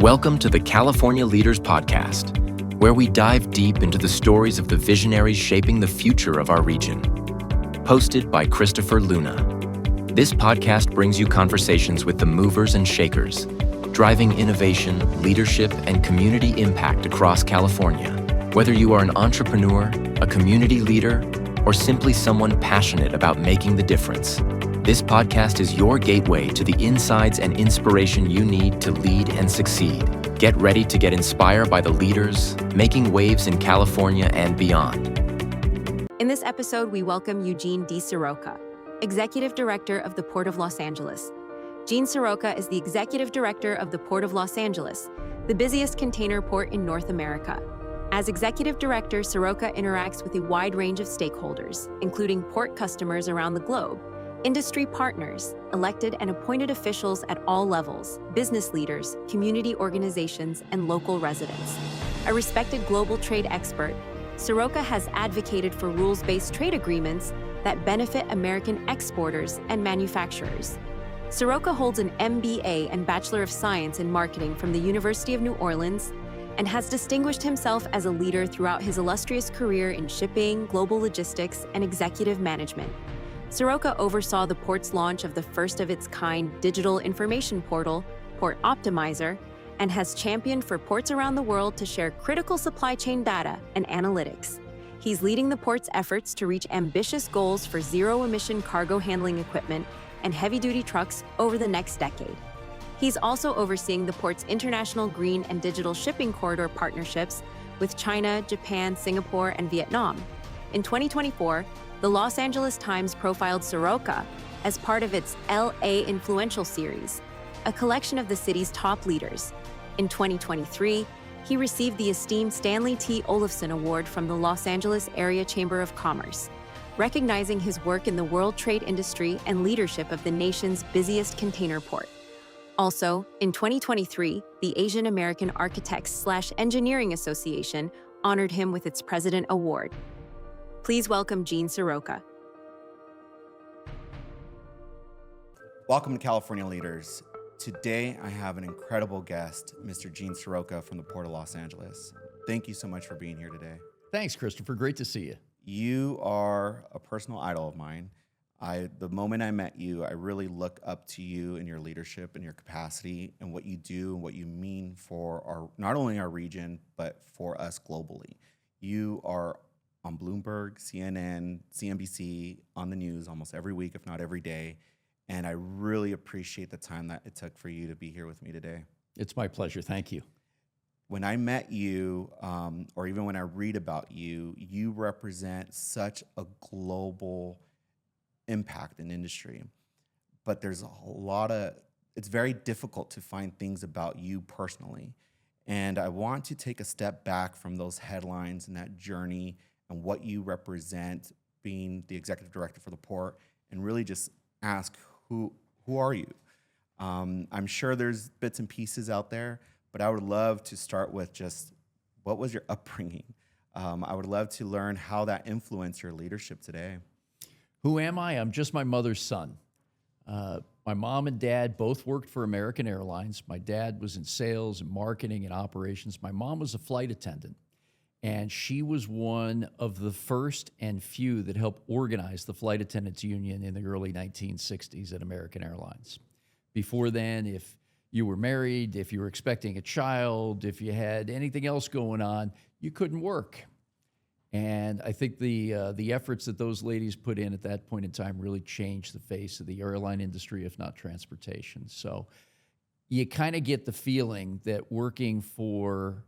Welcome to the California Leaders Podcast, where we dive deep into the stories of the visionaries shaping the future of our region. Hosted by Christopher Luna. This podcast brings you conversations with the movers and shakers, driving innovation, leadership, and community impact across California. Whether you are an entrepreneur, a community leader, or simply someone passionate about making the difference, this podcast is your gateway to the insights and inspiration you need to lead and succeed. Get ready to get inspired by the leaders making waves in California and beyond. In this episode, we welcome Gene Seroka, Executive Director of the Port of Los Angeles. Gene Seroka is the Executive Director of the Port of Los Angeles, the busiest container port in North America. As Executive Director, Seroka interacts with a wide range of stakeholders, including port customers around the globe, industry partners, elected and appointed officials at all levels, business leaders, community organizations, and local residents. A respected global trade expert, Seroka has advocated for rules-based trade agreements that benefit American exporters and manufacturers. Seroka holds an MBA and Bachelor of Science in Marketing from the University of New Orleans and has distinguished himself as a leader throughout his illustrious career in shipping, global logistics, and executive management. Seroka oversaw the port's launch of the first-of-its-kind digital information portal, Port Optimizer, and has championed for ports around the world to share critical supply chain data and analytics. He's leading the port's efforts to reach ambitious goals for zero-emission cargo handling equipment and heavy-duty trucks over the next decade. He's also overseeing the port's international green and digital shipping corridor partnerships with China, Japan, Singapore, and Vietnam. In 2024, the Los Angeles Times profiled Seroka as part of its LA Influential series, a collection of the city's top leaders. In 2023, he received the esteemed Stanley T. Olafson Award from the Los Angeles Area Chamber of Commerce, recognizing his work in the world trade industry and leadership of the nation's busiest container port. Also, in 2023, the Asian American Architects/Engineering Association honored him with its President Award. Please welcome Gene Seroka. Welcome to California Leaders. Today, I have an incredible guest, Mr. Gene Seroka from the Port of Los Angeles. Thank you so much for being here today. Thanks, Christopher. Great to see you. You are a personal idol of mine. The moment I met you, I really look up to you in your leadership and your capacity and what you do and what you mean for not only our region, but for us globally. You are on Bloomberg, CNN, CNBC, on the news almost every week, if not every day. And I really appreciate the time that it took for you to be here with me today. It's my pleasure. Thank you. When I met you, or even when I read about you, you represent such a global impact in industry. But there's it's very difficult to find things about you personally. And I want to take a step back from those headlines and that journey and what you represent being the executive director for the port and really just ask, who are you? I'm sure there's bits and pieces out there, but I would love to start with just what was your upbringing? I would love to learn how that influenced your leadership today. Who am I? I'm just my mother's son. My mom and dad both worked for American Airlines. My dad was in sales and marketing and operations. My mom was a flight attendant, and she was one of the first and few that helped organize the Flight Attendants Union in the early 1960s at American Airlines. Before then, if you were married, if you were expecting a child, if you had anything else going on, you couldn't work. And I think the efforts that those ladies put in at that point in time really changed the face of the airline industry, if not transportation. So you kind of get the feeling that working for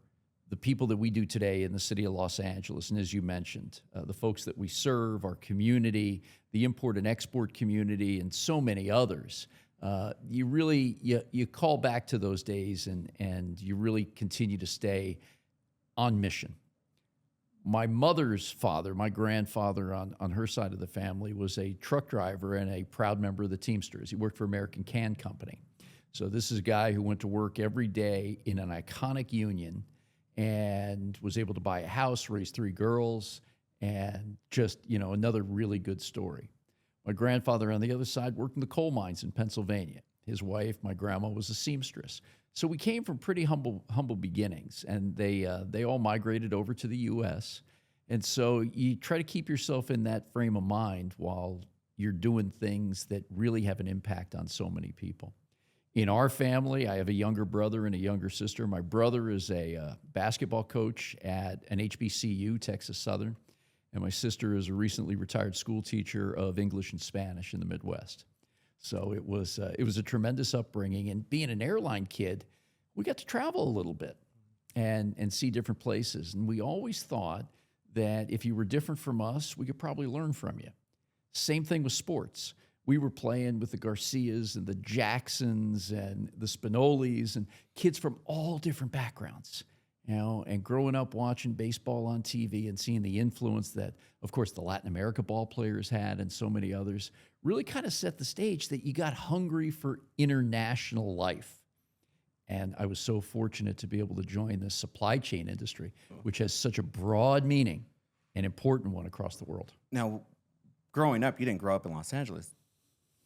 the people that we do today in the city of Los Angeles, and as you mentioned, the folks that we serve, our community, the import and export community, and so many others, you call back to those days and you really continue to stay on mission. My mother's father, my grandfather on her side of the family, was a truck driver and a proud member of the Teamsters. He worked for American Can Company. So this is a guy who went to work every day in an iconic union and was able to buy a house, raise 3 girls, and just, another really good story. My grandfather on the other side worked in the coal mines in Pennsylvania. His wife, my grandma, was a seamstress. So we came from pretty humble beginnings, and they all migrated over to the U.S. And so you try to keep yourself in that frame of mind while you're doing things that really have an impact on so many people. In our family, I have a younger brother and a younger sister. My brother is a basketball coach at an HBCU, Texas Southern, and my sister is a recently retired school teacher of English and Spanish in the Midwest. So it was a tremendous upbringing. And being an airline kid, we got to travel a little bit and see different places. And we always thought that if you were different from us, we could probably learn from you. Same thing with sports. We were playing with the Garcias and the Jacksons and the Spinolis and kids from all different backgrounds, and growing up watching baseball on TV and seeing the influence that, of course, the Latin America ball players had and so many others really kind of set the stage that you got hungry for international life. And I was so fortunate to be able to join the supply chain industry, which has such a broad meaning, an important one across the world. Now, growing up, you didn't grow up in Los Angeles.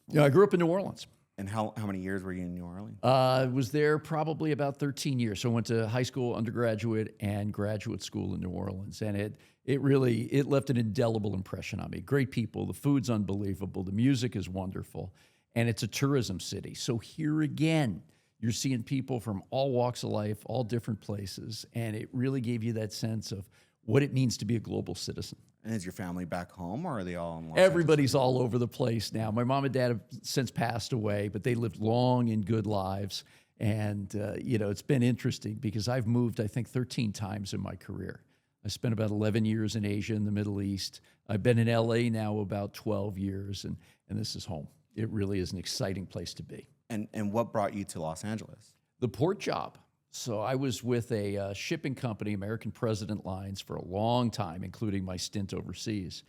Yeah, I grew up in New Orleans. And how many years were you in New Orleans? I was there probably about 13 years. So I went to high school, undergraduate, and graduate school in New Orleans. And it really left an indelible impression on me. Great people, the food's unbelievable, the music is wonderful, and it's a tourism city. So here again, you're seeing people from all walks of life, all different places, and it really gave you that sense of what it means to be a global citizen. And is your family back home, or are they all in Los Everybody's all over the place now. My mom and dad have since passed away, but they lived long and good lives. And, it's been interesting because I've moved, I think, 13 times in my career. I spent about 11 years in Asia and the Middle East. I've been in LA now about 12 years, and this is home. It really is an exciting place to be. And what brought you to Los Angeles? The port job. So I was with a shipping company, American President Lines, for a long time, including my stint overseas.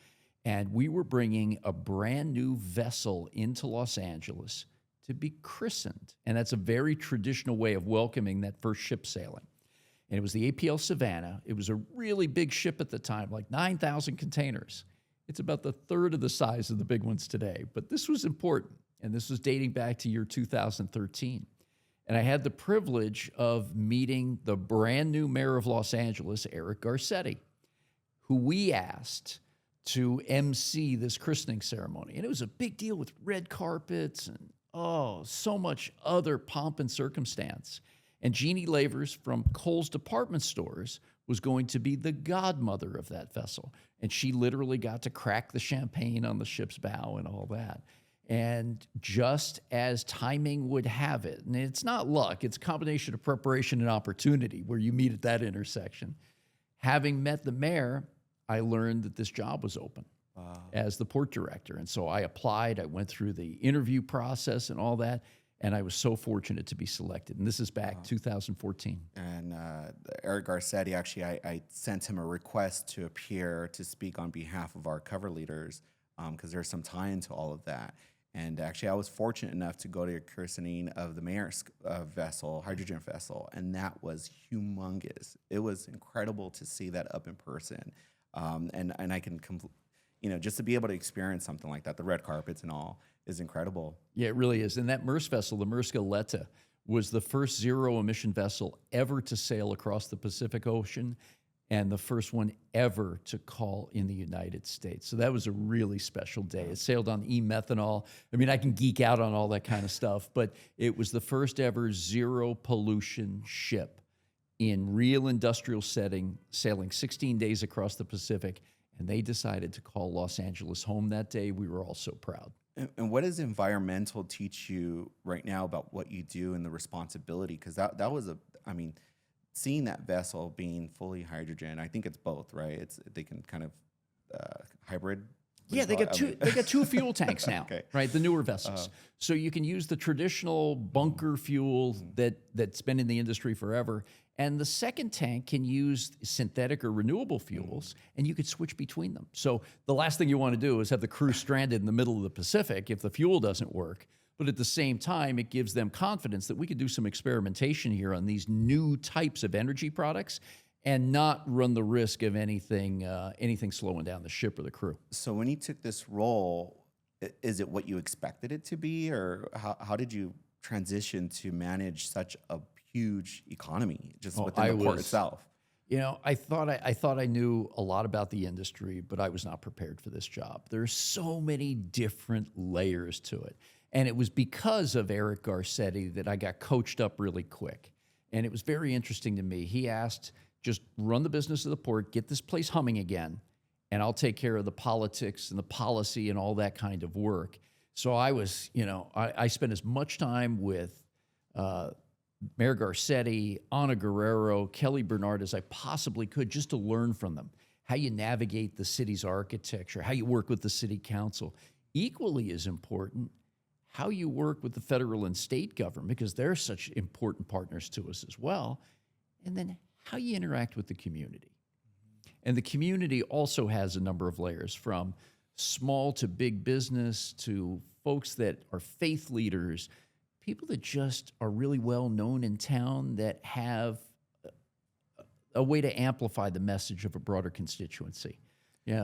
And we were bringing a brand new vessel into Los Angeles to be christened. And that's a very traditional way of welcoming that first ship sailing. And it was the APL Savannah. It was a really big ship at the time, like 9,000 containers. It's about the third of the size of the big ones today. But this was important. And this was dating back to year 2013. And I had the privilege of meeting the brand new mayor of Los Angeles, Eric Garcetti, who we asked to MC this christening ceremony. And it was a big deal with red carpets and, so much other pomp and circumstance. And Jeannie Lavers from Kohl's Department Stores was going to be the godmother of that vessel. And she literally got to crack the champagne on the ship's bow and all that. And just as timing would have it, and it's not luck, it's a combination of preparation and opportunity where you meet at that intersection. Having met the mayor, I learned that this job was open as the port director. And so I applied, I went through the interview process and all that, and I was so fortunate to be selected. And this is back 2014. And Eric Garcetti, actually, I sent him a request to appear to speak on behalf of our cover leaders because there's some tie into all of that. And actually, I was fortunate enough to go to a christening of the mayor's vessel, hydrogen vessel, and that was humongous. It was incredible to see that up in person, and I can, just to be able to experience something like that, the red carpets and all, is incredible. Yeah, it really is. And that Maersk vessel, the Maersk Aletta, was the first zero-emission vessel ever to sail across the Pacific Ocean, and the first one ever to call in the United States. So that was a really special day. It sailed on e-methanol. I mean, I can geek out on all that kind of stuff, but it was the first ever zero pollution ship in real industrial setting, sailing 16 days across the Pacific, and they decided to call Los Angeles home that day. We were all so proud. And what does environmental teach you right now about what you do and the responsibility? Because that was seeing that vessel being fully hydrogen, I think it's both, right? They can kind of hybrid. Yeah, they got two fuel tanks now, okay. Right? The newer vessels. So you can use the traditional bunker fuel that's been in the industry forever, and the second tank can use synthetic or renewable fuels, and you could switch between them. So the last thing you want to do is have the crew stranded in the middle of the Pacific if the fuel doesn't work. But at the same time, it gives them confidence that we could do some experimentation here on these new types of energy products and not run the risk of anything slowing down the ship or the crew. So when you took this role, is it what you expected it to be, or how did you transition to manage such a huge economy just Oh, within the port itself. I thought I knew a lot about the industry, but I was not prepared for this job. There's so many different layers to it. And it was because of Eric Garcetti that I got coached up really quick. And it was very interesting to me. He asked, just run the business of the port, get this place humming again, and I'll take care of the politics and the policy and all that kind of work. So I was, I spent as much time with Mayor Garcetti, Ana Guerrero, Kelly Bernard as I possibly could, just to learn from them how you navigate the city's architecture, how you work with the city council. Equally as important, how you work with the federal and state government, because they're such important partners to us as well, and then how you interact with the community. And the community also has a number of layers, from small to big business to folks that are faith leaders, people that just are really well known in town that have a way to amplify the message of a broader constituency.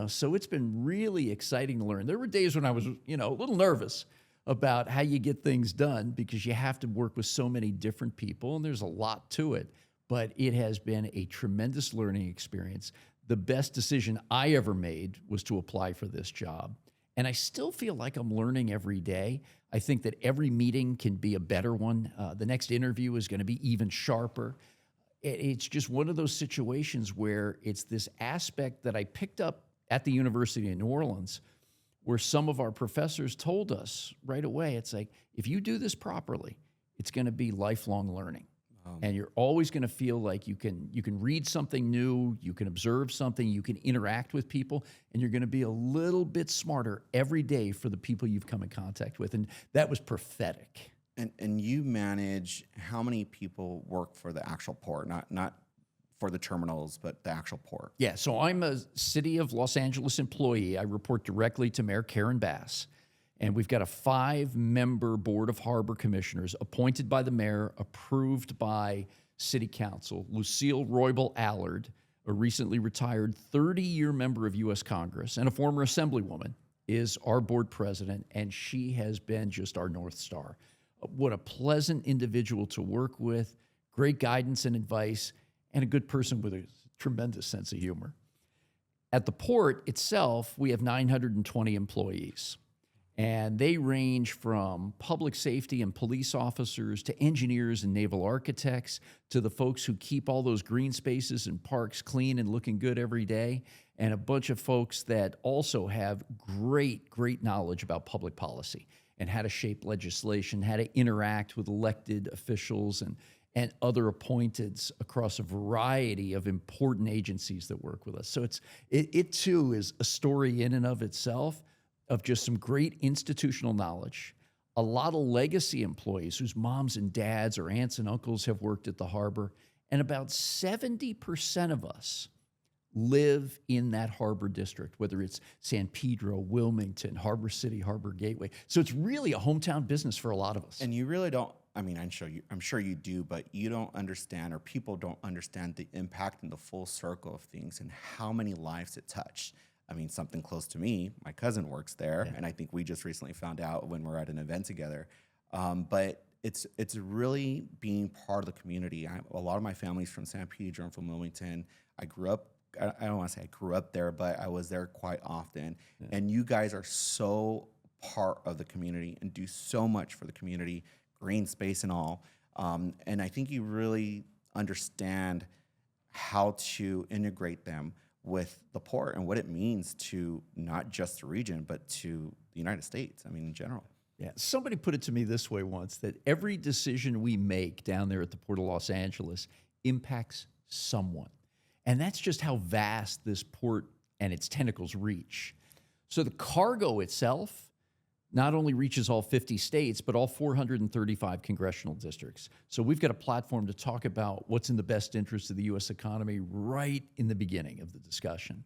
So it's been really exciting to learn. There were days when I was, a little nervous about how you get things done, because you have to work with so many different people, and there's a lot to it. But it has been a tremendous learning experience. The best decision I ever made was to apply for this job. And I still feel like I'm learning every day. I think that every meeting can be a better one. The next interview is going to be even sharper. It's just one of those situations where it's this aspect that I picked up at the University of New Orleans, where some of our professors told us right away, it's like, if you do this properly, it's going to be lifelong learning. And you're always going to feel like you can read something new, you can observe something, you can interact with people, and you're going to be a little bit smarter every day for the people you've come in contact with. And that was prophetic. And you manage how many people work for the actual port, not for the terminals, but the actual port? Yeah, so I'm a City of Los Angeles employee. I report directly to Mayor Karen Bass. And we've got a 5-member board of harbor commissioners appointed by the mayor, approved by city council. Lucille Roybal Allard, a recently retired 30-year member of U.S. Congress and a former assemblywoman, is our board president, and she has been just our North Star. What a pleasant individual to work with, great guidance and advice, and a good person with a tremendous sense of humor. At the port itself, we have 920 employees. And they range from public safety and police officers to engineers and naval architects to the folks who keep all those green spaces and parks clean and looking good every day, and a bunch of folks that also have great knowledge about public policy and how to shape legislation, how to interact with elected officials and other appointeds across a variety of important agencies that work with us. So it too is a story in and of itself, of just some great institutional knowledge, a lot of legacy employees whose moms and dads or aunts and uncles have worked at the harbor, and about 70% of us live in that harbor district, whether it's San Pedro, Wilmington, Harbor City, Harbor Gateway. So it's really a hometown business for a lot of us. And you really don't, I'm sure you do, but you don't understand, or people don't understand, the impact and the full circle of things and how many lives it touched. Something close to me, my cousin works there, and I think we just recently found out when we're at an event together. But it's really being part of the community. A lot of my family's from San Pedro and from Wilmington. I grew up, I don't want to say I grew up there, but I was there quite often. Yeah. And you guys are so part of the community and do so much for the community, green space and all. And I think you really understand how to integrate them with the port and what it means to not just the region, but to the United States, in general. Yeah, somebody put it to me this way once, that every decision we make down there at the Port of Los Angeles impacts someone. And that's just how vast this port and its tentacles reach. So the cargo itself not only reaches all 50 states, but all 435 congressional districts. So we've got a platform to talk about what's in the best interest of the U.S. economy right in the beginning of the discussion.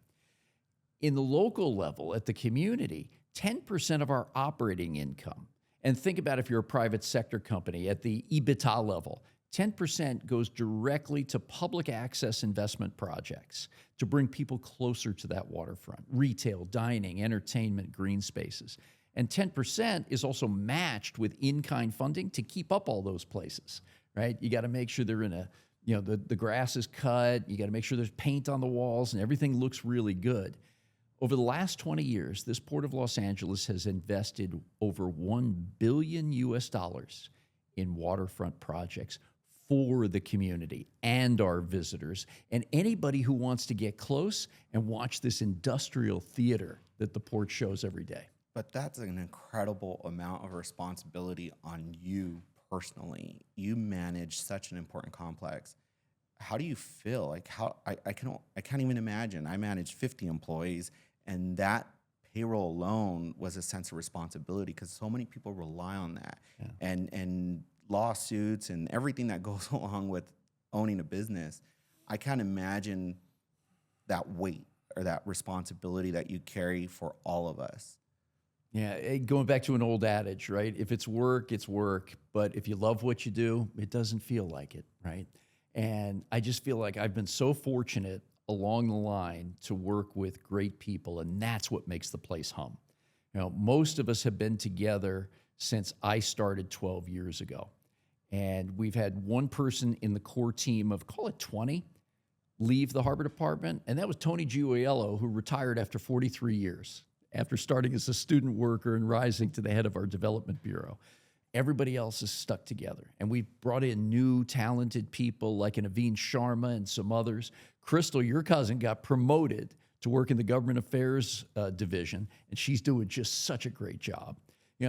In the local level, at the community, 10% of our operating income, and think about if you're a private sector company at the EBITDA level, 10% goes directly to public access investment projects to bring people closer to that waterfront, retail, dining, entertainment, green spaces. And 10% is also matched with in-kind funding to keep up all those places, right? You got to make sure they're in a, the grass is cut. You got to make sure there's paint on the walls and everything looks really good. Over the last 20 years, this Port of Los Angeles has invested over $1 billion in waterfront projects for the community and our visitors and anybody who wants to get close and watch this industrial theater that the port shows every day. But that's an incredible amount of responsibility on you personally. You manage such an important complex. How do you feel? Like I can't even imagine. I managed 50 employees, and that payroll alone was a sense of responsibility because so many people rely on that. Yeah. And lawsuits and everything that goes along with owning a business. I can't imagine that weight or that responsibility that you carry for all of us. Yeah, going back to an old adage, right? If it's work, it's work. But if you love what you do, it doesn't feel like it, right? And I just feel like I've been so fortunate along the line to work with great people, and that's what makes the place hum. Most of us have been together since I started 12 years ago. And we've had one person in the core team of, call it 20, leave the harbor department. And that was Tony Giuliello, who retired after 43 years, after starting as a student worker and rising to the head of our development bureau. Everybody else is stuck together. And we've brought in new talented people like an Aveen Sharma and some others. Crystal, your cousin, got promoted to work in the government affairs division, and she's doing just such a great job.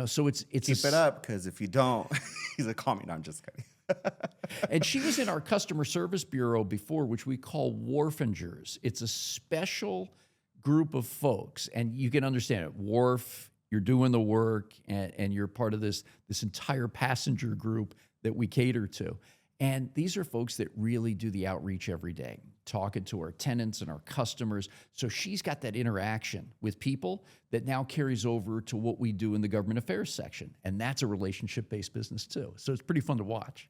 So it's keep it up, because if you don't, he's like, call me. No, I'm just kidding. And she was in our customer service bureau before, which we call wharfingers. It's a special group of folks, and you can understand it. Wharf, you're doing the work, and you're part of this entire passenger group that we cater to. And these are folks that really do the outreach every day, talking to our tenants and our customers. So she's got that interaction with people that now carries over to what we do in the government affairs section. And that's a relationship-based business too. So it's pretty fun to watch.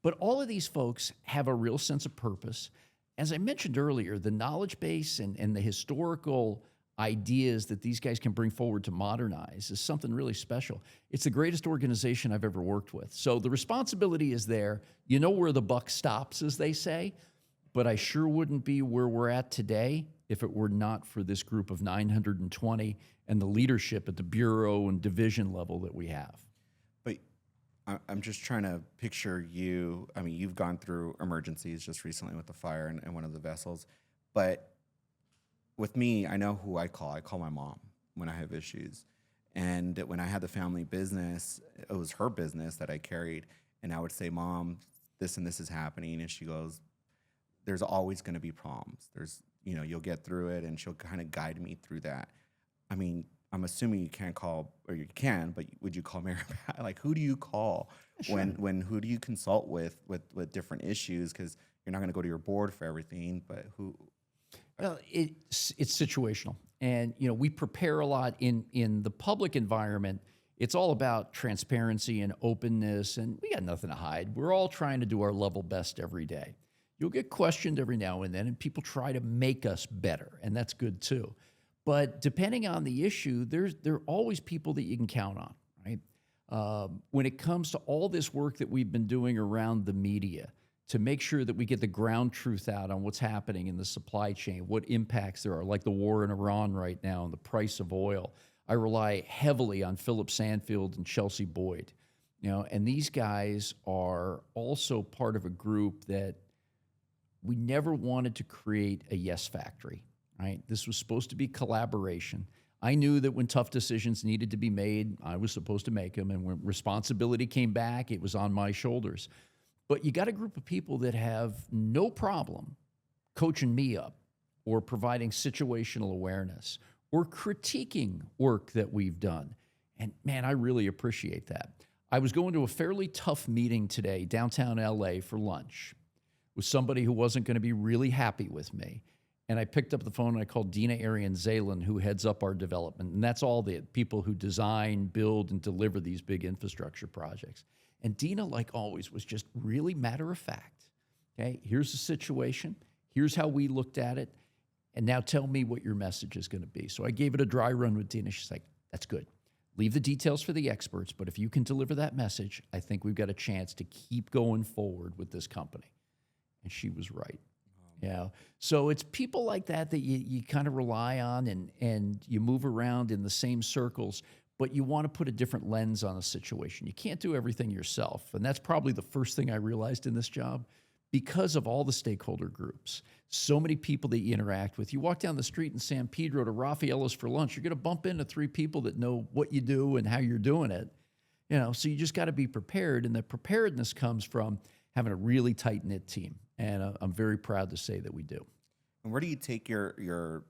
But all of these folks have a real sense of purpose. As I mentioned earlier, the knowledge base and the historical ideas that these guys can bring forward to modernize is something really special. It's the greatest organization I've ever worked with. So the responsibility is there. You know where the buck stops, as they say, but I sure wouldn't be where we're at today if it were not for this group of 920 and the leadership at the bureau and division level that we have. But I'm just trying to picture you. I mean, you've gone through emergencies just recently with the fire in one of the vessels, but with me, I know who I call. I call my mom when I have issues. And when I had the family business, it was her business that I carried. And I would say, Mom, this and this is happening. And she goes, there's always going to be problems. You'll get through it. And she'll kind of guide me through that. I mean, I'm assuming you can't call, or you can, but would you call Mary Pat? Like, who do you call? Sure. Who do you consult with different issues? Because you're not going to go to your board for everything, but who? Well, it's situational. And, we prepare a lot in the public environment. It's all about transparency and openness, and we got nothing to hide. We're all trying to do our level best every day. You'll get questioned every now and then, and people try to make us better, and that's good too. But depending on the issue, there are always people that you can count on, right? When it comes to all this work that we've been doing around the media, to make sure that we get the ground truth out on what's happening in the supply chain, what impacts there are, like the war in Iran right now and the price of oil. I rely heavily on Philip Sandfield and Chelsea Boyd, and these guys are also part of a group that we never wanted to create a yes factory, right? This was supposed to be collaboration. I knew that when tough decisions needed to be made, I was supposed to make them, and when responsibility came back, it was on my shoulders. But you got a group of people that have no problem coaching me up or providing situational awareness or critiquing work that we've done. And man, I really appreciate that. I was going to a fairly tough meeting today, downtown LA, for lunch with somebody who wasn't going to be really happy with me. And I picked up the phone and I called Dina Arian-Zalen, who heads up our development. And that's all the people who design, build, and deliver these big infrastructure projects. And Dina, like always, was just really matter of fact. Okay, here's the situation. Here's how we looked at it. And now tell me what your message is going to be. So I gave it a dry run with Dina. She's like, that's good. leave the details for the experts, but if you can deliver that message, I think we've got a chance to keep going forward with this company. And she was right. Yeah. So it's people like that that you kind of rely on, and you move around in the same circles, but you want to put a different lens on a situation. You can't do everything yourself. And that's probably the first thing I realized in this job, because of all the stakeholder groups, so many people that you interact with. You walk down the street in San Pedro to Raffaella's for lunch, you're going to bump into 3 people that know what you do and how you're doing it. So you just got to be prepared. And the preparedness comes from having a really tight-knit team. And I'm very proud to say that we do. And where do you take your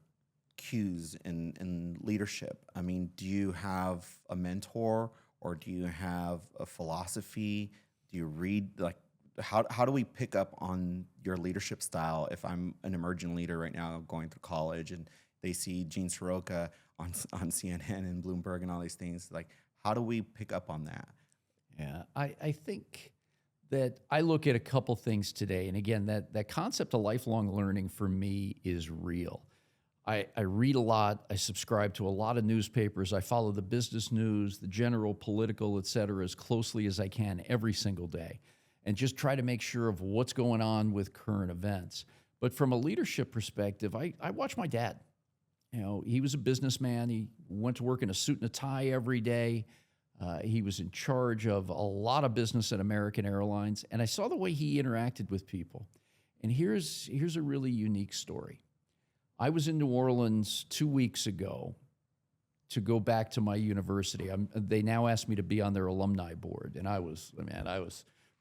cues in leadership? I mean, do you have a mentor, or do you have a philosophy? Do you read, like, how do we pick up on your leadership style? If I'm an emerging leader right now going through college and they see Gene Seroka on CNN and Bloomberg and all these things, like, how do we pick up on that? Yeah, I think that I look at a couple things today. And again, that concept of lifelong learning for me is real. I read a lot. I subscribe to a lot of newspapers. I follow the business news, the general, political, et cetera, as closely as I can every single day, and just try to make sure of what's going on with current events. But from a leadership perspective, I watch my dad. He was a businessman. He went to work in a suit and a tie every day. He was in charge of a lot of business at American Airlines, and I saw the way he interacted with people. And here's a really unique story. I was in New Orleans 2 weeks ago to go back to my university. They now asked me to be on their alumni board, and I was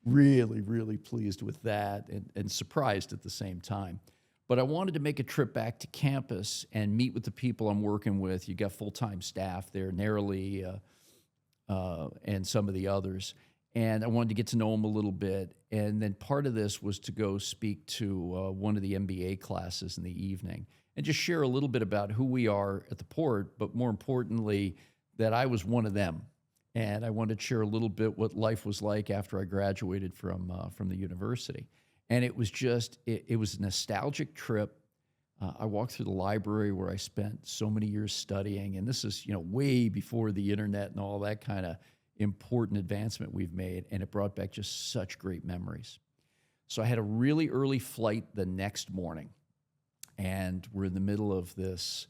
really, really pleased with that, and surprised at the same time. But I wanted to make a trip back to campus and meet with the people I'm working with. You got full-time staff there, Narrowly, and some of the others. And I wanted to get to know them a little bit. And then part of this was to go speak to one of the MBA classes in the evening and just share a little bit about who we are at the port, but more importantly, that I was one of them. And I wanted to share a little bit what life was like after I graduated from the university. And it was just, it was a nostalgic trip. I walked through the library where I spent so many years studying, and this is, way before the internet and all that kind of important advancement we've made, and it brought back just such great memories. So I had a really early flight the next morning, and we're in the middle of this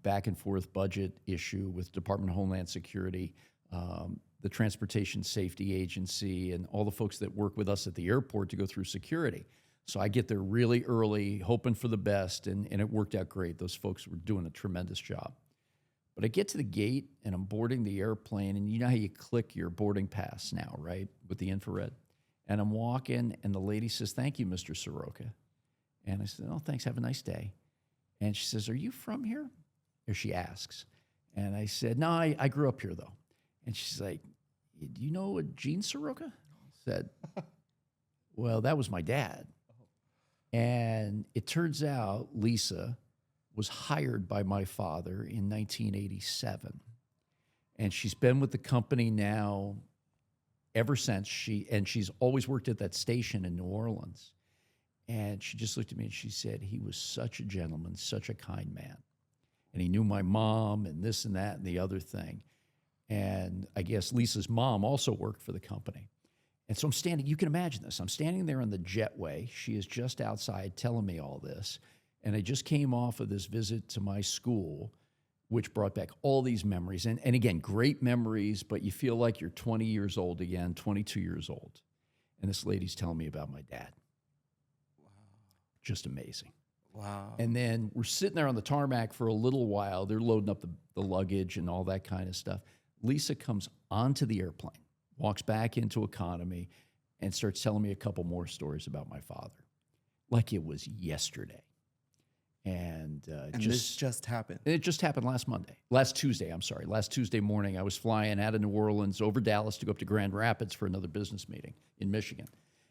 back and forth budget issue with Department of Homeland Security, the Transportation Safety Agency, and all the folks that work with us at the airport to go through security. So I get there really early, hoping for the best, and it worked out great. Those folks were doing a tremendous job. But I get to the gate, and I'm boarding the airplane, and you know how you click your boarding pass now, right, with the infrared? And I'm walking, and the lady says, "Thank you, Mr. Seroka." And I said, "Oh, thanks, have a nice day." And she says, "Are you from here?" Or she asks. And I said, "No, I grew up here, though." And she's like, "Do you know Gene Seroka?" I said, "Well, that was my dad." And it turns out Lisa was hired by my father in 1987. And she's been with the company now ever since. She's always worked at that station in New Orleans. And she just looked at me and she said, "He was such a gentleman, such a kind man. And he knew my mom and this and that and the other thing." And I guess Lisa's mom also worked for the company. And so I'm standing, you can imagine this. I'm standing there on the jetway. She is just outside telling me all this. And I just came off of this visit to my school, which brought back all these memories. And again, great memories, but you feel like you're 20 years old again, 22 years old. And this lady's telling me about my dad. Wow. Just amazing. Wow. And then we're sitting there on the tarmac for a little while. They're loading up the luggage and all that kind of stuff. Lisa comes onto the airplane, walks back into economy, and starts telling me a couple more stories about my father, like it was yesterday. And this just happened. It just happened last Tuesday morning. I was flying out of New Orleans over Dallas to go up to Grand Rapids for another business meeting in Michigan.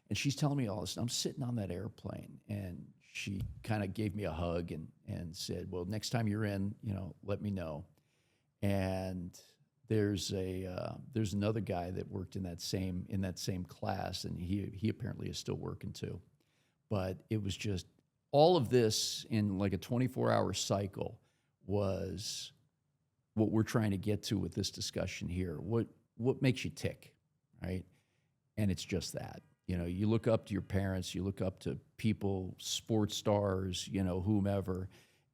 And she's telling me all this. And I'm sitting on that airplane, and she kind of gave me a hug and said, "Well, next time you're in, let me know." And there's another guy that worked in that same class, and he apparently is still working too. But it was just all of this in like a 24-hour cycle was what we're trying to get to with this discussion here. What makes you tick, right? And it's just that. You know, you look up to your parents, you look up to people, sports stars, you know, whomever,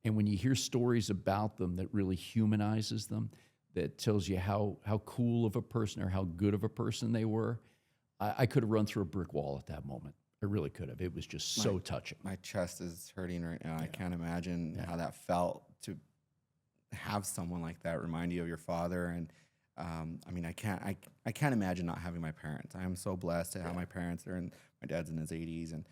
and when you hear stories about them that really humanizes them, that tells you how cool of a person or how good of a person they were, I could have run through a brick wall at that moment. I really could have. It was just so touching. My chest is hurting right now. I can't imagine how that felt to have someone like that remind you of your father. And I mean, I can't imagine not having my parents. I am so blessed to have my parents. My dad's in his 80s, and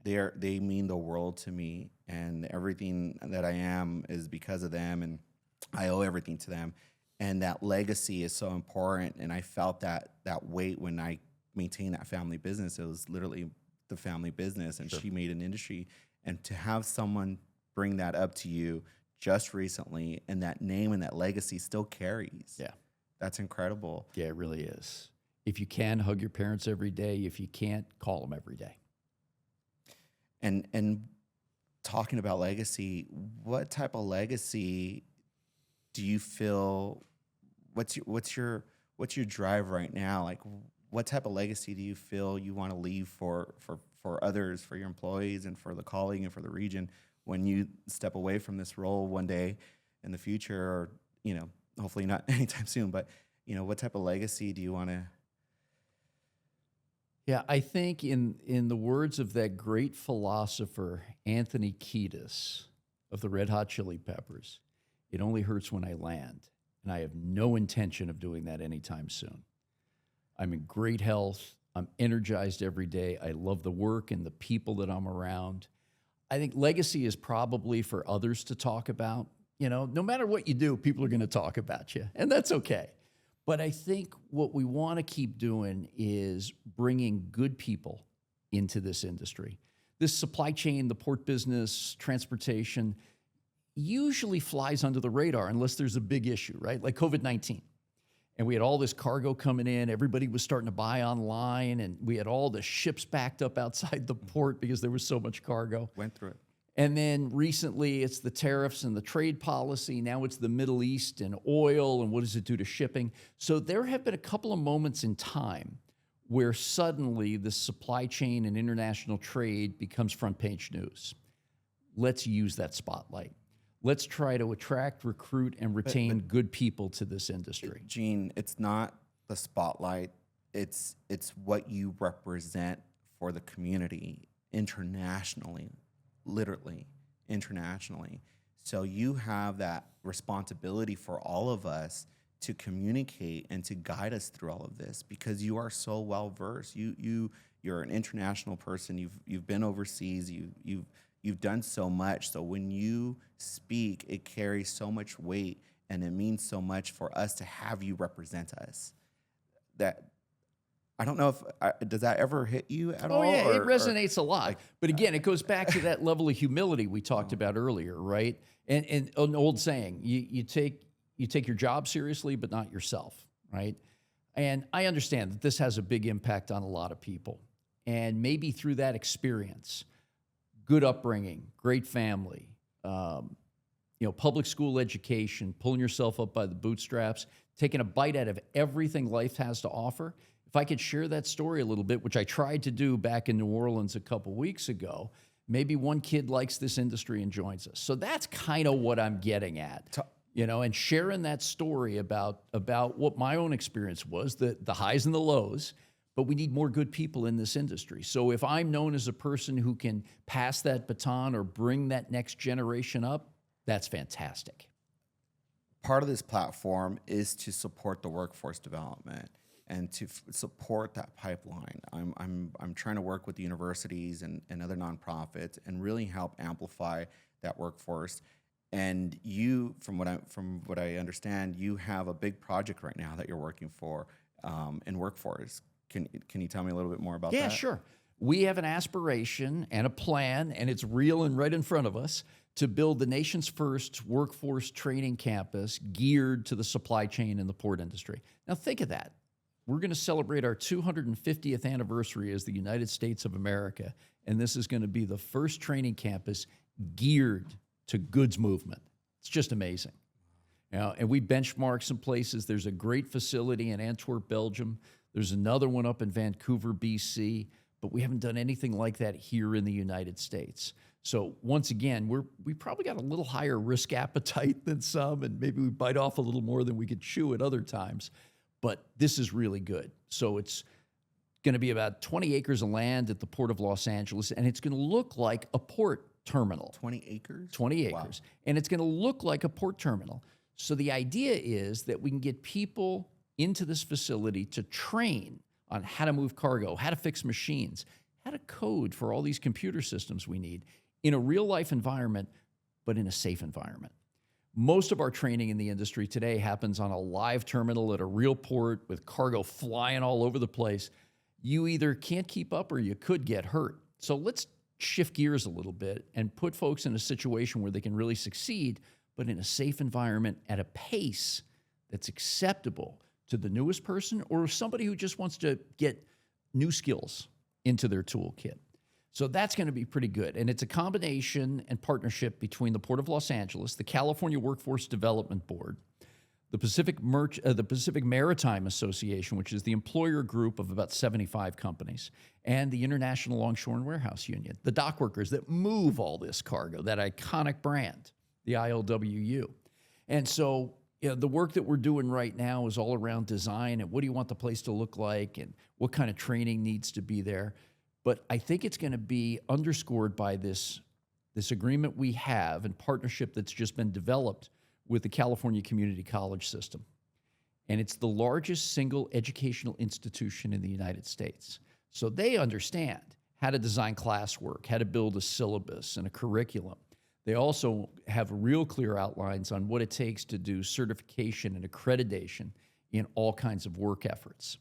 they mean the world to me. And everything that I am is because of them, and I owe everything to them. And that legacy is so important. And I felt that weight when I maintained that family business. It was literally the family business, and she made an industry. And to have someone bring that up to you just recently, and that name and that legacy still carries. Yeah. That's incredible. Yeah, it really is. If you can, hug your parents every day. If you can't, call them every day. And talking about legacy, what type of legacy do you feel? What's your drive right now? Like, what type of legacy do you feel you want to leave for others, for your employees, and for the colleague, and for the region when you step away from this role one day in the future, or, you know, hopefully not anytime soon, but, you know, what type of legacy do you want to? Yeah, I think in the words of that great philosopher, Anthony Kiedis of the Red Hot Chili Peppers, it only hurts when I land, and I have no intention of doing that anytime soon. I'm in great health. I'm energized every day. I love the work and the people that I'm around. I think legacy is probably for others to talk about. You know, no matter what you do, people are going to talk about you, and that's okay. But I think what we want to keep doing is bringing good people into this industry. This supply chain, the port business, transportation, usually flies under the radar unless there's a big issue, right? Like COVID-19. And we had all this cargo coming in. Everybody was starting to buy online, and we had all the ships backed up outside the port because there was so much cargo. Went through it. And then recently it's the tariffs and the trade policy. Now it's the Middle East and oil, and what does it do to shipping? So there have been a couple of moments in time where suddenly the supply chain and international trade becomes front page news. Let's use that spotlight. Let's try to attract, recruit, and retain good people to this industry. Gene, it's not the spotlight. It's what you represent for the community internationally, literally internationally. So you have that responsibility for all of us to communicate and to guide us through all of this, because you are so well versed. You're an international person. You've been overseas. You've done so much. So when you speak, it carries so much weight, and it means so much for us to have you represent us. That I don't know if does that ever hit you at all? Oh yeah, it resonates a lot. But again, it goes back to that level of humility we talked about earlier, right? And an old saying: you take your job seriously, but not yourself, right? And I understand that this has a big impact on a lot of people, and maybe through that experience, good upbringing, great family, public school education, pulling yourself up by the bootstraps, taking a bite out of everything life has to offer. If I could share that story a little bit, which I tried to do back in New Orleans a couple weeks ago, maybe one kid likes this industry and joins us. So that's kind of what I'm getting at, and sharing that story about what my own experience was, the highs and the lows. But we need more good people in this industry. So if I'm known as a person who can pass that baton or bring that next generation up, that's fantastic. Part of this platform is to support the workforce development and to support that pipeline. I'm trying to work with the universities and other nonprofits and really help amplify that workforce. And you, from what I understand, you have a big project right now that you're working for in workforce. Can you tell me a little bit more about that? Yeah, sure. We have an aspiration and a plan, and it's real and right in front of us, to build the nation's first workforce training campus geared to the supply chain and the port industry. Now think of that. We're going to celebrate our 250th anniversary as the United States of America, and this is going to be the first training campus geared to goods movement. It's just amazing. And we benchmark some places. There's a great facility in Antwerp, Belgium. There's another one up in Vancouver, BC, but we haven't done anything like that here in the United States. So once again, we probably got a little higher risk appetite than some, and maybe we bite off a little more than we could chew at other times. But this is really good. So it's going to be about 20 acres of land at the Port of Los Angeles, and it's going to look like a port terminal. 20 acres? 20 acres. Wow. And it's going to look like a port terminal. So the idea is that we can get people into this facility to train on how to move cargo, how to fix machines, how to code for all these computer systems we need in a real-life environment, but in a safe environment. Most of our training in the industry today happens on a live terminal at a real port with cargo flying all over the place. You either can't keep up or you could get hurt. So let's shift gears a little bit and put folks in a situation where they can really succeed, but in a safe environment at a pace that's acceptable to the newest person or somebody who just wants to get new skills into their toolkit. So that's going to be pretty good. And it's a combination and partnership between the Port of Los Angeles, the California Workforce Development Board, the Pacific Maritime Association, which is the employer group of about 75 companies, and the International Longshore and Warehouse Union, the dock workers that move all this cargo, that iconic brand, the ILWU. And so the work that we're doing right now is all around design and what do you want the place to look like and what kind of training needs to be there. But I think it's going to be underscored by this agreement we have and partnership that's just been developed with the California Community College System. And it's the largest single educational institution in the United States. So they understand how to design classwork, how to build a syllabus and a curriculum. They also have real clear outlines on what it takes to do certification and accreditation in all kinds of work efforts.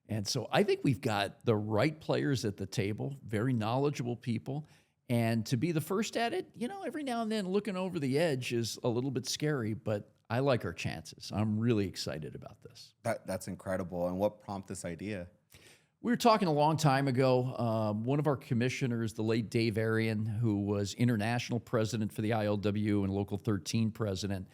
And so I think we've got the right players at the table, very knowledgeable people. And to be the first at it, every now and then looking over the edge is a little bit scary, but I like our chances. I'm really excited about this. That's incredible. And what prompted this idea? We were talking a long time ago. One of our commissioners, the late Dave Arian, who was international president for the ILWU and Local 13 president,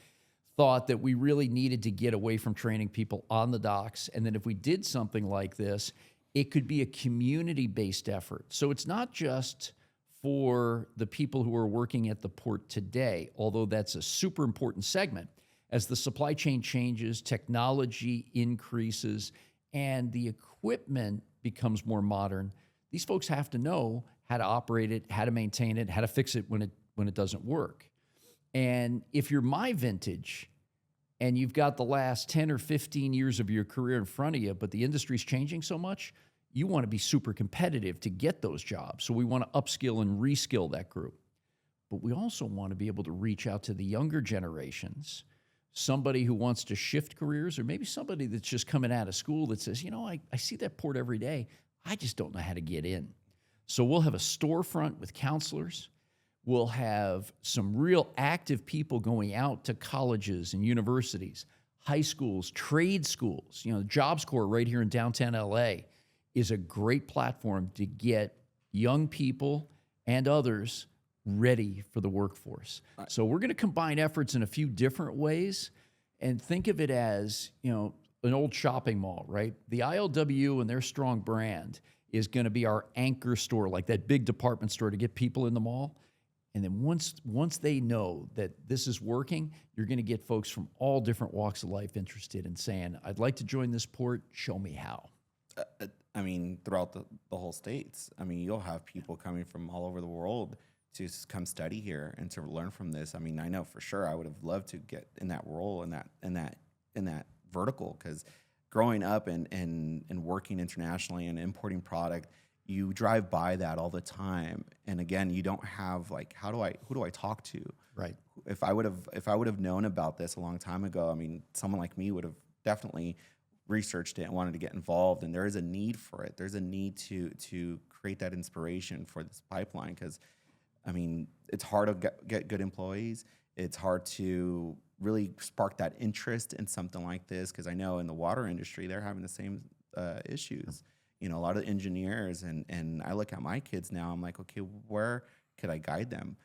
thought that we really needed to get away from training people on the docks. And then if we did something like this, it could be a community-based effort. So it's not just for the people who are working at the port today, although that's a super important segment. As the supply chain changes, technology increases, and the equipment becomes more modern, these folks have to know how to operate it, how to maintain it, how to fix it when it doesn't work. And if you're my vintage and you've got the last 10 or 15 years of your career in front of you, but the industry's changing so much, you want to be super competitive to get those jobs. So we want to upskill and reskill that group. But we also want to be able to reach out to the younger generations, somebody who wants to shift careers, or maybe somebody that's just coming out of school that says, I see that port every day. I just don't know how to get in. So we'll have a storefront with counselors. We'll have some real active people going out to colleges and universities, high schools, trade schools. The Jobs Corps right here in downtown LA is a great platform to get young people and others ready for the workforce. Right. So we're going to combine efforts in a few different ways and think of it as, an old shopping mall, right? The ILWU and their strong brand is going to be our anchor store, like that big department store to get people in the mall. And then once they know that this is working, you're going to get folks from all different walks of life interested in saying, I'd like to join this port, show me how. Throughout the whole States, you'll have people coming from all over the world to come study here and to learn from this. I know for sure I would have loved to get in that role, in that vertical, because growing up and working internationally and importing product, you drive by that all the time. And again, you don't have who do I talk to? Right. If I would have known about this a long time ago, someone like me would have definitely researched it and wanted to get involved. And there is a need for it. There's a need to create that inspiration for this pipeline, because it's hard to get good employees. It's hard to really spark that interest in something like this, because I know in the water industry, they're having the same issues. A lot of engineers, and I look at my kids now, I'm like, okay, where could I guide them?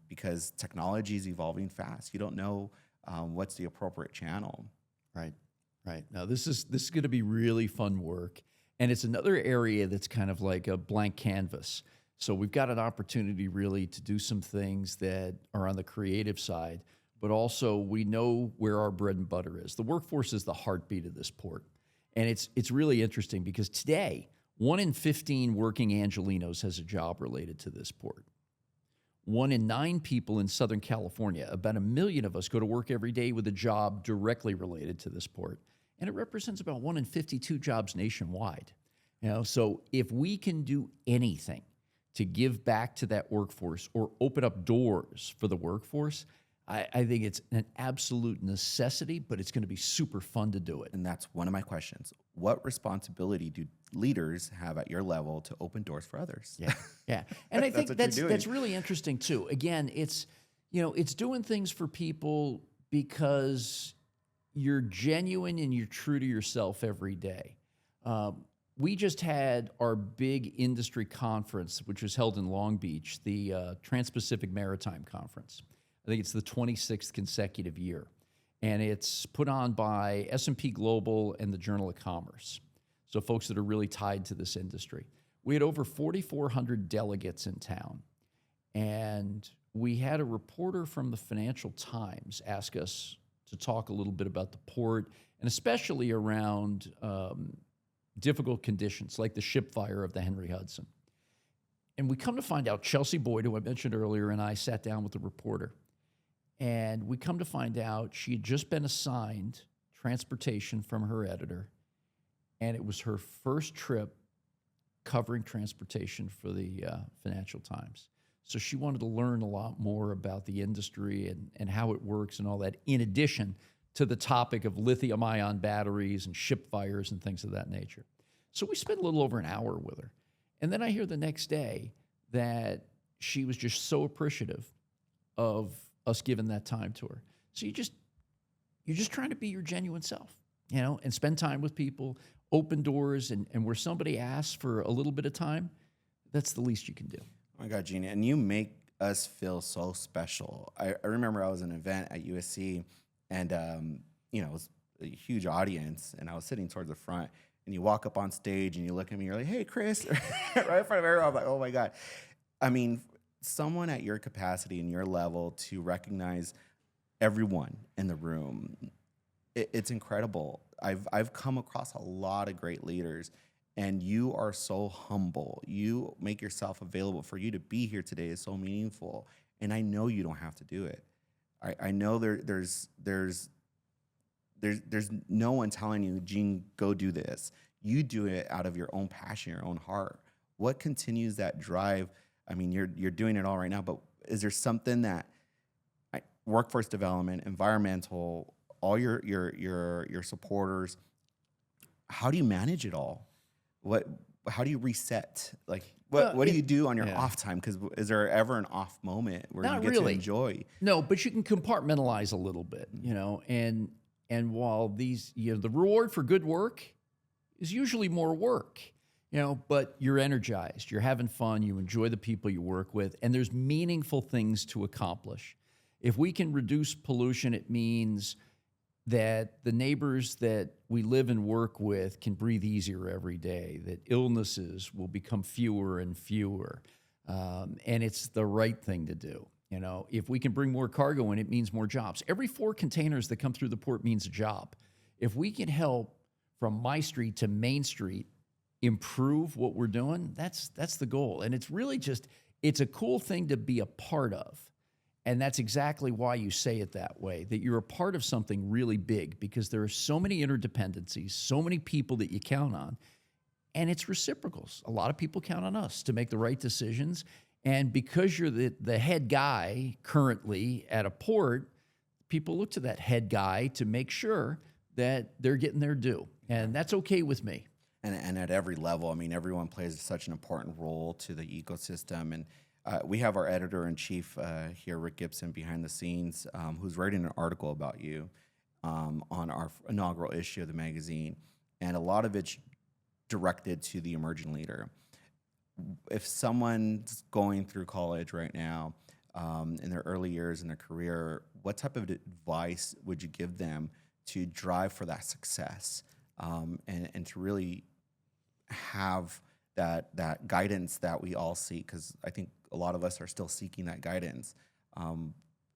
Because technology is evolving fast. You don't know What's the appropriate channel? Right, right. Now this is going to be really fun work, and it's another area that's kind of like a blank canvas. So we've got an opportunity really to do some things that are on the creative side, but also we know where our bread and butter is. The workforce is the heartbeat of this port, and it's really interesting because today 1 in 15 working Angelenos has a job related to this port. 1 in 9 people in Southern California, about 1 million of us, go to work every day with a job directly related to this port. And it represents about 1 in 52 jobs nationwide. So if we can do anything to give back to that workforce or open up doors for the workforce, I think it's an absolute necessity, but it's going to be super fun to do it. And that's one of my questions. What responsibility do leaders have at your level to open doors for others? Yeah. And I think That's that's really interesting too. Again, it's doing things for people because you're genuine and you're true to yourself every day. We just had our big industry conference, which was held in Long Beach, the Trans-Pacific Maritime Conference. I think it's the 26th consecutive year. And it's put on by S&P Global and the Journal of Commerce. So folks that are really tied to this industry. We had over 4,400 delegates in town. And we had a reporter from the Financial Times ask us to talk a little bit about the port, and especially around difficult conditions like the ship fire of the Henry Hudson. And we come to find out, Chelsea Boyd, who I mentioned earlier, and I sat down with the reporter. And we come to find out she had just been assigned transportation from her editor, and it was her first trip covering transportation for the Financial Times. So she wanted to learn a lot more about the industry and how it works and all that, in addition to the topic of lithium-ion batteries and ship fires and things of that nature. So we spent a little over an hour with her. And then I hear the next day that she was just so appreciative of us giving that time to her. So you're just trying to be your genuine self, and spend time with people, open doors, and where somebody asks for a little bit of time, that's the least you can do. Oh my God, Gene, and you make us feel so special. I remember I was at an event at USC, and it was a huge audience, and I was sitting towards the front, and you walk up on stage, and you look at me, you're like, "Hey, Chris," right in front of everyone. I'm like, "Oh my God." I mean, someone at your capacity and your level to recognize everyone in the room, it's incredible. I've come across a lot of great leaders, and you are so humble. You make yourself available. For you to be here today is so meaningful, and I know you don't have to do it. I know there's no one telling you, "Gene, go do this." You do it out of your own passion, your own heart. What continues that drive? I mean, you're doing it all right now, but is there something that workforce development, environmental, all your supporters, how do you manage it all? How do you reset? Like, what do you do on your off time? Because is there ever an off moment where you get to enjoy? No, but you can compartmentalize a little bit, and while these, the reward for good work is usually more work. But you're energized, you're having fun, you enjoy the people you work with, and there's meaningful things to accomplish. If we can reduce pollution, it means that the neighbors that we live and work with can breathe easier every day, that illnesses will become fewer and fewer, and it's the right thing to do. If we can bring more cargo in, it means more jobs. Every 4 containers that come through the port means a job. If we can help from my street to Main Street improve what we're doing, that's the goal. And it's really it's a cool thing to be a part of. And that's exactly why you say it that way, that you're a part of something really big, because there are so many interdependencies, so many people that you count on, and it's reciprocals. A lot of people count on us to make the right decisions. And because you're the head guy currently at a port, people look to that head guy to make sure that they're getting their due. And that's okay with me. And at every level, I mean, everyone plays such an important role to the ecosystem. And we have our editor-in-chief here, Rick Gibson, behind the scenes, who's writing an article about you on our inaugural issue of the magazine. And a lot of it's directed to the emerging leader. If someone's going through college right now, in their early years in their career, what type of advice would you give them to drive for that success, and to really have that guidance that we all seek? Because I think a lot of us are still seeking that guidance.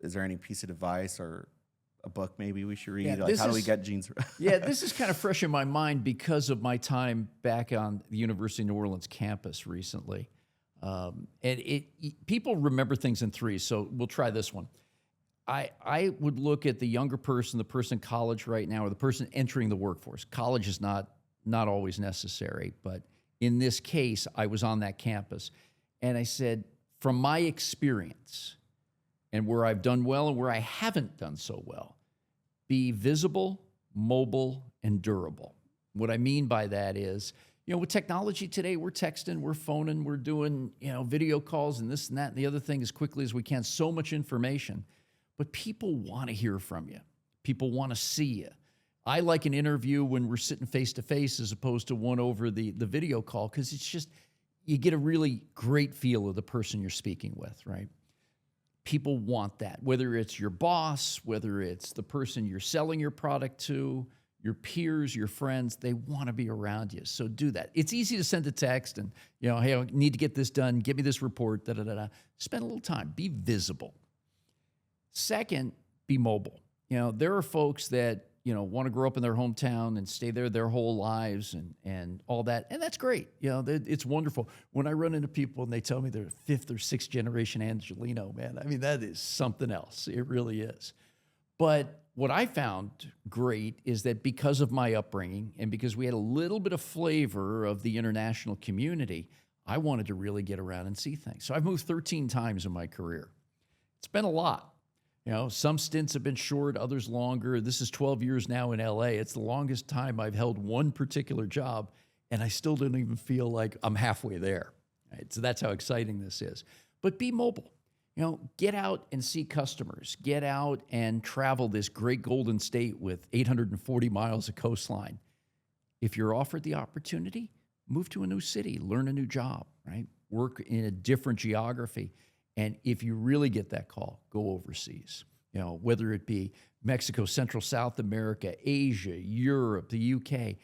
Is there any piece of advice or a book maybe we should read? Like, how do we get Gene's? Yeah, this is kind of fresh in my mind because of my time back on the University of New Orleans campus recently. And people remember things in threes, so we'll try this one. I would look at the younger person, the person in college right now, or the person entering the workforce. College is not always necessary, but in this case, I was on that campus. And I said, from my experience and where I've done well and where I haven't done so well, be visible, mobile, and durable. What I mean by that is, with technology today, we're texting, we're phoning, we're doing, video calls and this and that and the other thing as quickly as we can, so much information. But people want to hear from you. People want to see you. I like an interview when we're sitting face to face as opposed to one over the video call, because it's just, you get a really great feel of the person you're speaking with, right? People want that, whether it's your boss, whether it's the person you're selling your product to, your peers, your friends, they want to be around you. So do that. It's easy to send a text and, hey, I need to get this done. Give me this report, da-da-da-da. Spend a little time. Be visible. Second, be mobile. There are folks that, want to grow up in their hometown and stay there their whole lives and all that. And that's great. It's wonderful. When I run into people and they tell me they're fifth or sixth generation Angelino, man, I mean, that is something else. It really is. But what I found great is that because of my upbringing and because we had a little bit of flavor of the international community, I wanted to really get around and see things. So I've moved 13 times in my career. It's been a lot. Some stints have been short, others longer. This is 12 years now in LA. It's the longest time I've held one particular job, and I still don't even feel like I'm halfway there. Right? So that's how exciting this is. But be mobile. Get out and see customers. Get out and travel this great Golden State with 840 miles of coastline. If you're offered the opportunity, move to a new city, learn a new job, right? Work in a different geography. And if you really get that call, go overseas. Whether it be Mexico, Central, South America, Asia, Europe, the UK,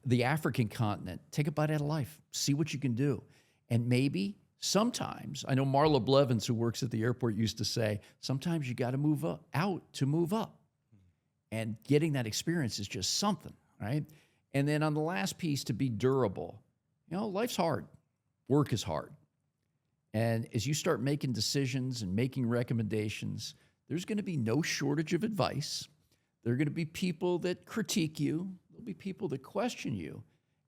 the African continent, take a bite out of life. See what you can do. And maybe sometimes, I know Marla Blevins, who works at the airport, used to say, sometimes you got to move out to move up. And getting that experience is just something, right? And then on the last piece, to be durable. Life's hard. Work is hard. And as you start making decisions and making recommendations, there's going to be no shortage of advice. There are going to be people that critique you. There'll be people that question you.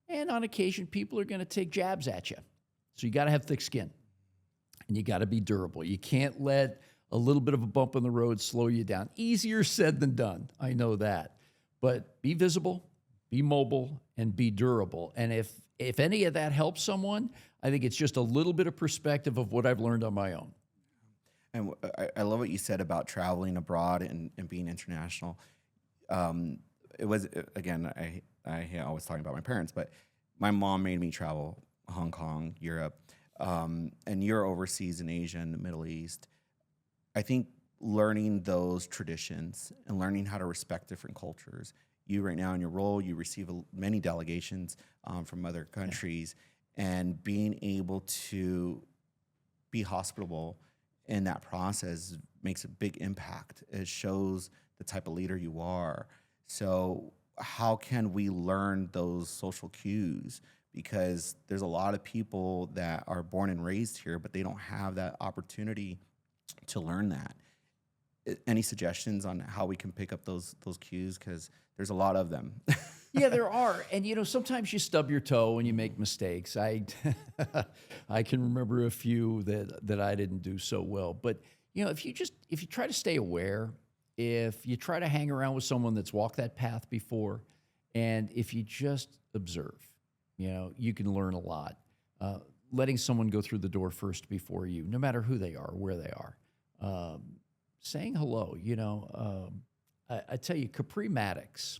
And on occasion, people are going to take jabs at you. So you got to have thick skin. And you got to be durable. You can't let a little bit of a bump in the road slow you down. Easier said than done. I know that. But be visible, be mobile, and be durable. And if any of that helps someone, I think it's just a little bit of perspective of what I've learned on my own. And I love what you said about traveling abroad and being international. It was, again, I always talking about my parents, but my mom made me travel Hong Kong, Europe, and you're overseas in Asia and the Middle East. I think learning those traditions and learning how to respect different cultures. You right now in your role, you receive many delegations from other countries. Yeah. And being able to be hospitable in that process makes a big impact. It shows the type of leader you are. So how can we learn those social cues? Because there's a lot of people that are born and raised here, but they don't have that opportunity to learn that. Any suggestions on how we can pick up those cues? Because there's a lot of them. Yeah, there are. And, sometimes you stub your toe and you make mistakes. I can remember a few that I didn't do so well. But, if you try to stay aware, if you try to hang around with someone that's walked that path before, and if you just observe, you can learn a lot. Letting someone go through the door first before you, no matter who they are, where they are. Saying hello, I tell you, Capri Maddox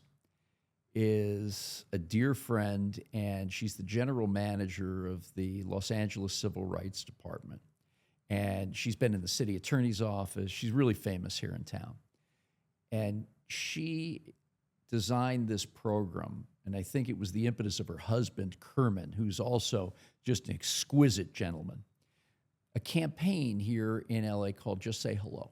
is a dear friend, and she's the general manager of the Los Angeles Civil Rights Department. And she's been in the city attorney's office. She's really famous here in town. And she designed this program, and I think it was the impetus of her husband, Kerman, who's also just an exquisite gentleman, a campaign here in LA called Just Say Hello.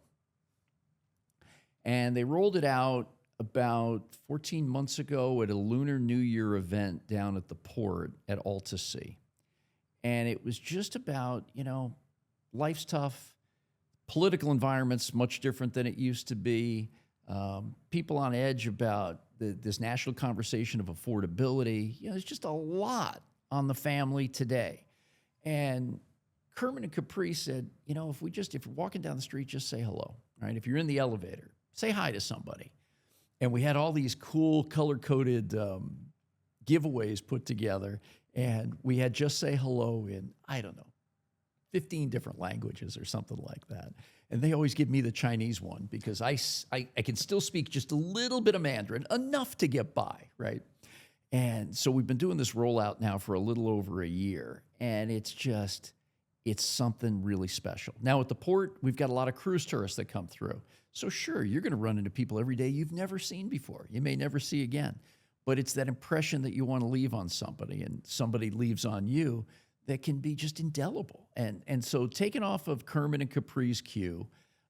And they rolled it out about 14 months ago at a Lunar New Year event down at the port at Alta Sea. And it was just about, life's tough, political environment's much different than it used to be, people on edge about this national conversation of affordability. There's just a lot on the family today. And Kerman and Capri said, if you're walking down the street, just say hello, right? If you're in the elevator, say hi to somebody. And we had all these cool color-coded giveaways put together, and we had just say hello in, 15 different languages or something like that. And they always give me the Chinese one because I can still speak just a little bit of Mandarin, enough to get by, right? And so we've been doing this rollout now for a little over a year, and it's something really special. Now at the port, we've got a lot of cruise tourists that come through. So sure, you're gonna run into people every day you've never seen before. You may never see again, but it's that impression that you wanna leave on somebody and somebody leaves on you that can be just indelible. And so taking off of Kerman and Capri's cue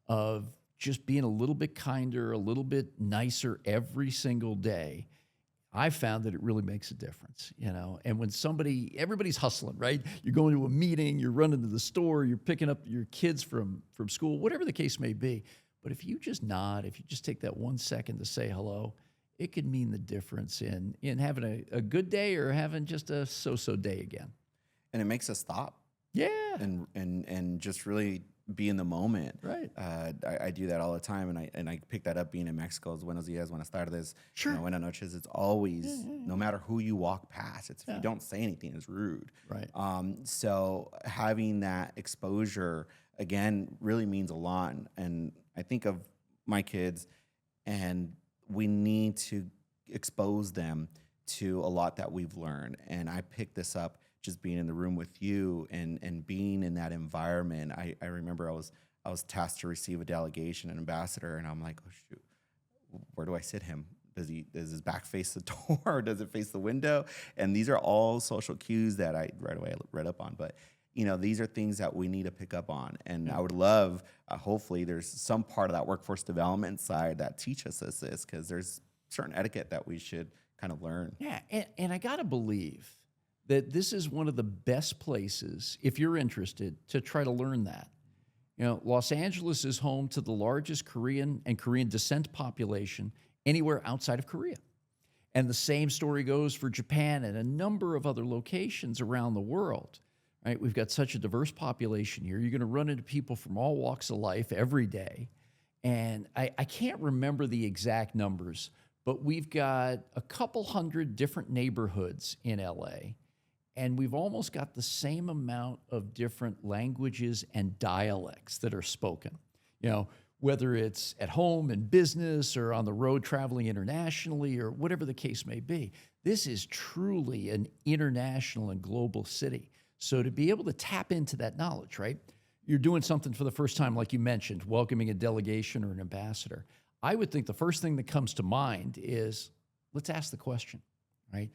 of just being a little bit kinder, a little bit nicer every single day, I found that it really makes a difference, And when everybody's hustling, right? You're going to a meeting, you're running to the store, you're picking up your kids from school, whatever the case may be. But if you just nod, if you just take that 1 second to say hello, it could mean the difference in having a good day or having just a so-so day again. And it makes us stop. Yeah. And just really be in the moment. Right. I do that all the time, and I pick that up being in Mexico. It's buenos dias, buenas tardes, Sure. Buenas noches. It's always, no matter who you walk past, if you don't say anything, it's rude. Right. So having that exposure, again, really means a lot. And I think of my kids, and we need to expose them to a lot that we've learned. And I picked this up just being in the room with you and being in that environment. I remember I was tasked to receive a delegation, an ambassador, and I'm like, oh shoot, where do I sit him? Does his back face the door or does it face the window? And these are all social cues that I right away read up on. But these are things that we need to pick up on. And I would love, hopefully there's some part of that workforce development side that teaches us this, because there's certain etiquette that we should kind of learn. Yeah, and I gotta believe that this is one of the best places, if you're interested, to try to learn that. Los Angeles is home to the largest Korean and Korean descent population anywhere outside of Korea. And the same story goes for Japan and a number of other locations around the world, right? We've got such a diverse population here. You're gonna run into people from all walks of life every day. And I can't remember the exact numbers, but we've got a couple hundred different neighborhoods in LA. And we've almost got the same amount of different languages and dialects that are spoken. Whether it's at home in business or on the road traveling internationally or whatever the case may be. This is truly an international and global city. So to be able to tap into that knowledge, right? You're doing something for the first time, like you mentioned, welcoming a delegation or an ambassador. I would think the first thing that comes to mind is, let's ask the question, right?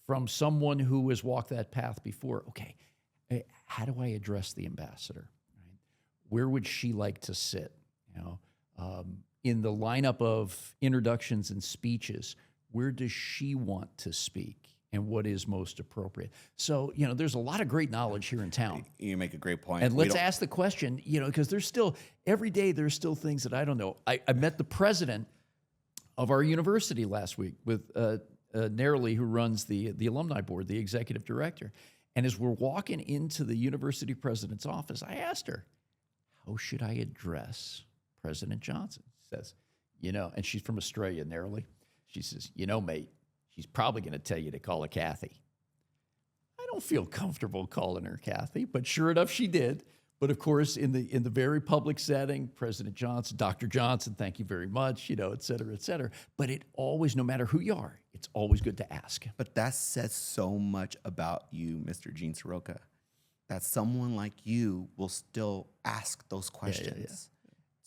From someone who has walked that path before, okay, how do I address the ambassador? Right? Where would she like to sit? In the lineup of introductions and speeches, where does she want to speak and what is most appropriate? So, there's a lot of great knowledge here in town. You make a great point. And let's ask the question, because every day there's still things that I don't know. I met the president of our university last week with Narrowly, who runs the alumni board, the executive director. And as we're walking into the university president's office, I asked her, how should I address President Johnson? She says, and she's from Australia, Narrowly. She says, mate, she's probably going to tell you to call her Kathy. I don't feel comfortable calling her Kathy, but sure enough, she did. But of course, in the very public setting, President Johnson, Dr. Johnson, thank you very much, et cetera, et cetera. But it always, no matter who you are, it's always good to ask. But that says so much about you, Mr. Gene Seroka, that someone like you will still ask those questions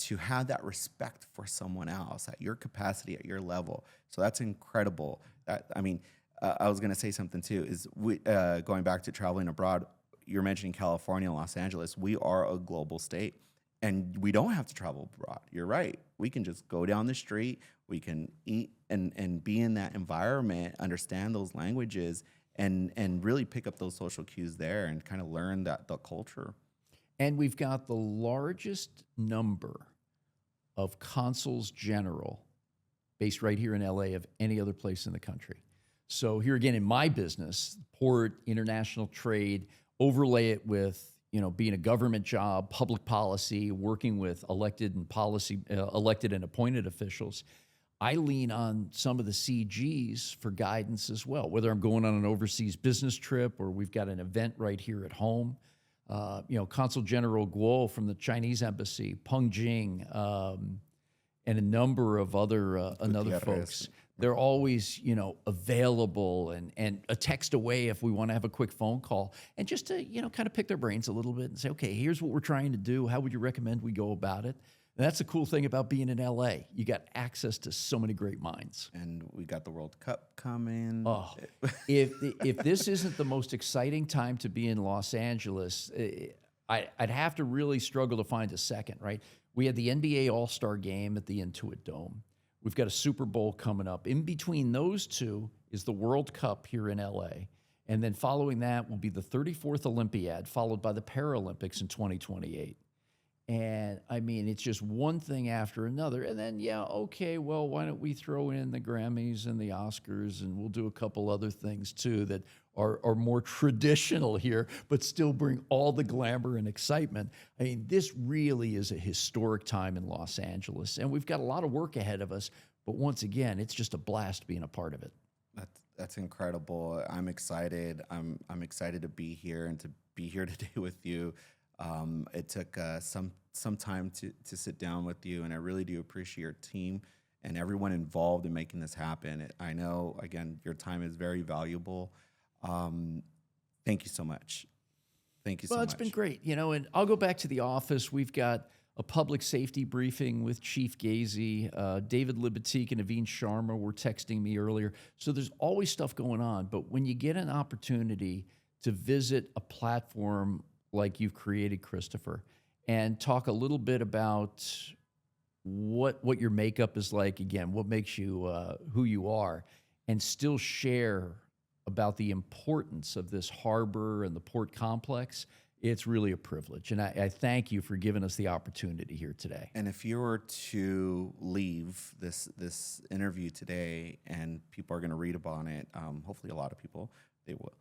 to have that respect for someone else at your capacity, at your level. So that's incredible. I was going to say something too, is going back to traveling abroad, you're mentioning California and Los Angeles. We are a global state, and we don't have to travel abroad. You're right. We can just go down the street. We can eat and be in that environment, understand those languages, and really pick up those social cues there and kind of learn the culture. And we've got the largest number of consuls general based right here in LA of any other place in the country. So here again, in my business, port, international trade, overlay it with, being a government job, public policy, working with elected and appointed officials. I lean on some of the CGs for guidance as well, whether I'm going on an overseas business trip or we've got an event right here at home. Consul General Guo from the Chinese embassy, Peng Jing, and a number of other folks. They're always, available and a text away if we want to have a quick phone call, and just to, kind of pick their brains a little bit and say, okay, here's what we're trying to do. How would you recommend we go about it? And that's the cool thing about being in LA. You got access to so many great minds. And we got the World Cup coming. Oh, if this isn't the most exciting time to be in Los Angeles, I'd have to really struggle to find a second, right? We had the NBA All-Star Game at the Intuit Dome. We've got a Super Bowl coming up. In between those two is the World Cup here in LA. And then following that will be the 34th Olympiad, followed by the Paralympics in 2028. And it's just one thing after another. And then, why don't we throw in the Grammys and the Oscars, and we'll do a couple other things too that are more traditional here, but still bring all the glamour and excitement. This really is a historic time in Los Angeles, and we've got a lot of work ahead of us. But once again, it's just a blast being a part of it. That's incredible. I'm excited. I'm excited to be here and to be here today with you. It took some time to sit down with you, and I really do appreciate your team and everyone involved in making this happen. I know, again, your time is very valuable. Thank you so much. Thank you so much. Well, it's been great, and I'll go back to the office. We've got a public safety briefing with Chief Gazy. David Libatique and Naveen Sharma were texting me earlier. So there's always stuff going on, but when you get an opportunity to visit a platform like you've created, Christopher, and talk a little bit about what your makeup is like, again, what makes you who you are, and still share about the importance of this harbor and the port complex, it's really a privilege. And I thank you for giving us the opportunity here today. And if you were to leave this interview today and people are going to read about it, hopefully a lot of people, they will,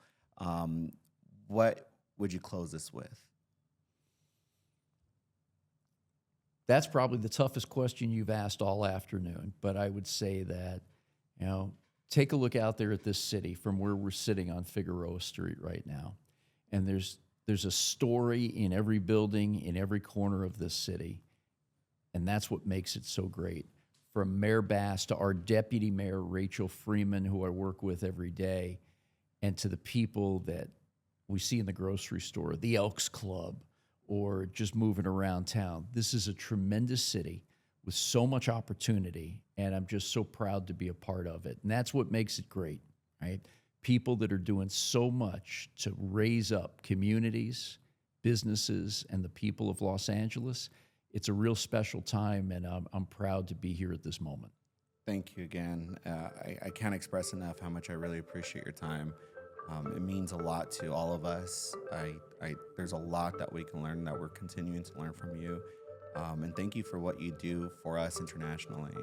what would you close this with? That's probably the toughest question you've asked all afternoon, but I would say that, take a look out there at this city from where we're sitting on Figueroa Street right now. And there's a story in every building, in every corner of this city. And that's what makes it so great. From Mayor Bass to our Deputy Mayor, Rachel Freeman, who I work with every day, and to the people that we see in the grocery store, the Elks Club, or just moving around town. This is a tremendous city with so much opportunity, and I'm just so proud to be a part of it. And that's what makes it great, right? People that are doing so much to raise up communities, businesses, and the people of Los Angeles. It's a real special time, and I'm proud to be here at this moment. Thank you again. I can't express enough how much I really appreciate your time. It means a lot to all of us. There's a lot that we can learn, that we're continuing to learn from you. And thank you for what you do for us internationally.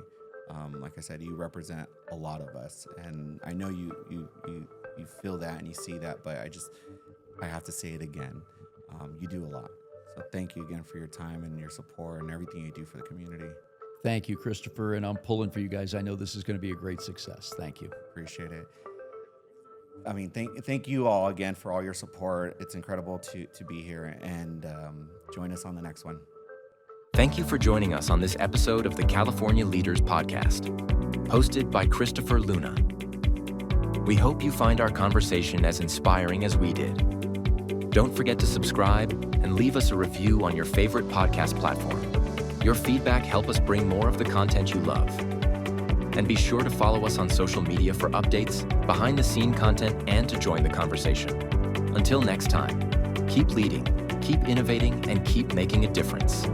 Like I said, you represent a lot of us, and I know you feel that and you see that, but I have to say it again. You do a lot. So thank you again for your time and your support and everything you do for the community. Thank you, Christopher, and I'm pulling for you guys. I know this is going to be a great success. Thank you. Appreciate it. Thank you all again for all your support. It's incredible to be here, and join us on the next one. Thank you for joining us on this episode of the California Leaders Podcast, hosted by Christopher Luna. We hope you find our conversation as inspiring as we did. Don't forget to subscribe and leave us a review on your favorite podcast platform. Your feedback helps us bring more of the content you love. And be sure to follow us on social media for updates, behind-the-scene content, and to join the conversation. Until next time, keep leading, keep innovating, and keep making a difference.